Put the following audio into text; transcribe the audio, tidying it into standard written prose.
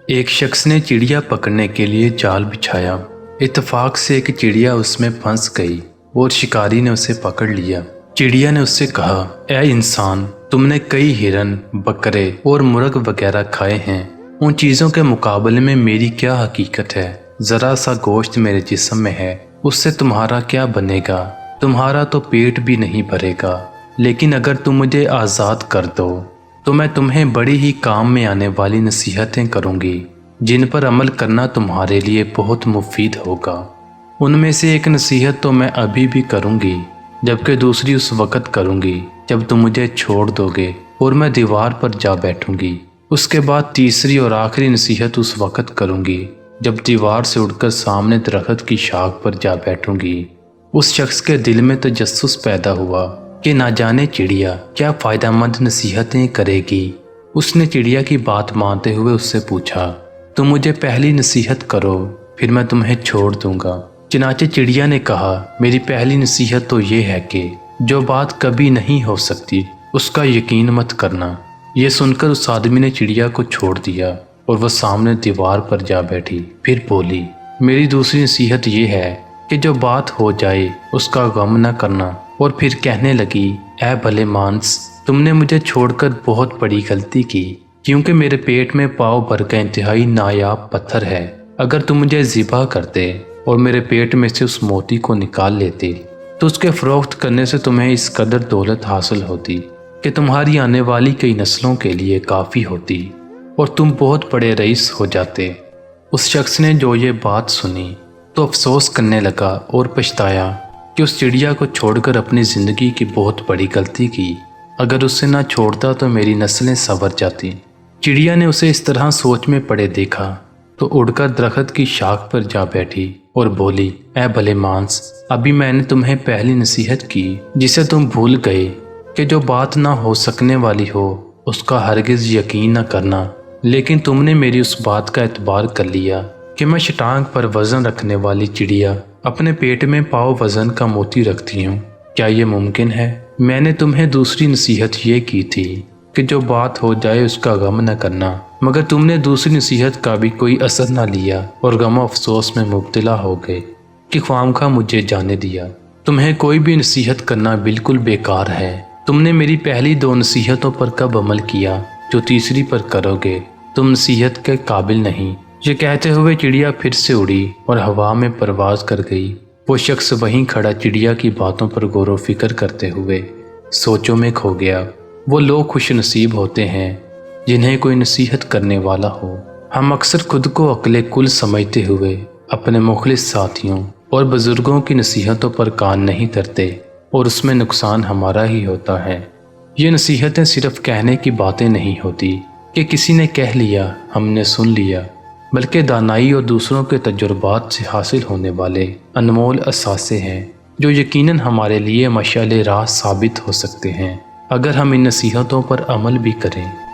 ایک شخص نے چڑیا پکڑنے کے لیے جال بچھایا۔ اتفاق سے ایک چڑیا اس میں پھنس گئی اور شکاری نے اسے پکڑ لیا۔ چڑیا نے اس سے کہا، اے انسان، تم نے کئی ہرن، بکرے اور مرغ وغیرہ کھائے ہیں۔ ان چیزوں کے مقابلے میں میری کیا حقیقت ہے؟ ذرا سا گوشت میرے جسم میں ہے، اس سے تمہارا کیا بنے گا؟ تمہارا تو پیٹ بھی نہیں بھرے گا۔ لیکن اگر تم مجھے آزاد کر دو تو میں تمہیں بڑی ہی کام میں آنے والی نصیحتیں کروں گی جن پر عمل کرنا تمہارے لیے بہت مفید ہوگا۔ ان میں سے ایک نصیحت تو میں ابھی بھی کروں گی، جبکہ دوسری اس وقت کروں گی جب تم مجھے چھوڑ دو گے اور میں دیوار پر جا بیٹھوں گی۔ اس کے بعد تیسری اور آخری نصیحت اس وقت کروں گی جب دیوار سے اڑ کر سامنے درخت کی شاخ پر جا بیٹھوں گی۔ اس شخص کے دل میں تجسس پیدا ہوا کہ نہ جانے چڑیا کیا فائدہ مند نصیحتیں کرے گی۔ اس نے چڑیا کی بات مانتے ہوئے اس سے پوچھا، تم مجھے پہلی نصیحت کرو، پھر میں تمہیں چھوڑ دوں گا۔ چنانچہ چڑیا نے کہا، میری پہلی نصیحت تو یہ ہے کہ جو بات کبھی نہیں ہو سکتی اس کا یقین مت کرنا۔ یہ سن کر اس آدمی نے چڑیا کو چھوڑ دیا اور وہ سامنے دیوار پر جا بیٹھی۔ پھر بولی، میری دوسری نصیحت یہ ہے کہ جو بات ہو جائے اس کا غم نہ کرنا۔ اور پھر کہنے لگی، اے بھلے مانس، تم نے مجھے چھوڑ کر بہت بڑی غلطی کی، کیونکہ میرے پیٹ میں پاؤ بھر کا انتہائی نایاب پتھر ہے۔ اگر تم مجھے ذبح کرتے اور میرے پیٹ میں سے اس موتی کو نکال لیتے تو اس کے فروخت کرنے سے تمہیں اس قدر دولت حاصل ہوتی کہ تمہاری آنے والی کئی نسلوں کے لیے کافی ہوتی اور تم بہت بڑے رئیس ہو جاتے۔ اس شخص نے جو یہ بات سنی تو افسوس کرنے لگا اور پچھتایا کہ اس چڑیا کو چھوڑ کر اپنی زندگی کی بہت بڑی غلطی کی۔ اگر اسے نہ چھوڑتا تو میری نسلیں سنور جاتی۔ چڑیا نے اسے اس طرح سوچ میں پڑے دیکھا تو اڑ کر درخت کی شاخ پر جا بیٹھی اور بولی، اے بھلے مانس، ابھی میں نے تمہیں پہلی نصیحت کی جسے تم بھول گئے کہ جو بات نہ ہو سکنے والی ہو اس کا ہرگز یقین نہ کرنا، لیکن تم نے میری اس بات کا اعتبار کر لیا کہ میں شٹانگ پر وزن رکھنے والی چڑیا اپنے پیٹ میں پاؤ وزن کا موتی رکھتی ہوں۔ کیا یہ ممکن ہے؟ میں نے تمہیں دوسری نصیحت یہ کی تھی کہ جو بات ہو جائے اس کا غم نہ کرنا، مگر تم نے دوسری نصیحت کا بھی کوئی اثر نہ لیا اور غم و افسوس میں مبتلا ہو گئے کہ خواہ مجھے جانے دیا۔ تمہیں کوئی بھی نصیحت کرنا بالکل بیکار ہے۔ تم نے میری پہلی دو نصیحتوں پر کب عمل کیا جو تیسری پر کرو گے؟ تم نصیحت کے قابل نہیں۔ یہ کہتے ہوئے چڑیا پھر سے اڑی اور ہوا میں پرواز کر گئی۔ وہ شخص وہیں کھڑا چڑیا کی باتوں پر غور و فکر کرتے ہوئے سوچوں میں کھو گیا۔ وہ لوگ خوش نصیب ہوتے ہیں جنہیں کوئی نصیحت کرنے والا ہو۔ ہم اکثر خود کو عقل کل سمجھتے ہوئے اپنے مخلص ساتھیوں اور بزرگوں کی نصیحتوں پر کان نہیں دھرتے اور اس میں نقصان ہمارا ہی ہوتا ہے۔ یہ نصیحتیں صرف کہنے کی باتیں نہیں ہوتی کہ کسی نے کہہ لیا ہم نے سن لیا، بلکہ دانائی اور دوسروں کے تجربات سے حاصل ہونے والے انمول اثاثے ہیں جو یقیناً ہمارے لیے مشعل راہ ثابت ہو سکتے ہیں اگر ہم ان نصیحتوں پر عمل بھی کریں۔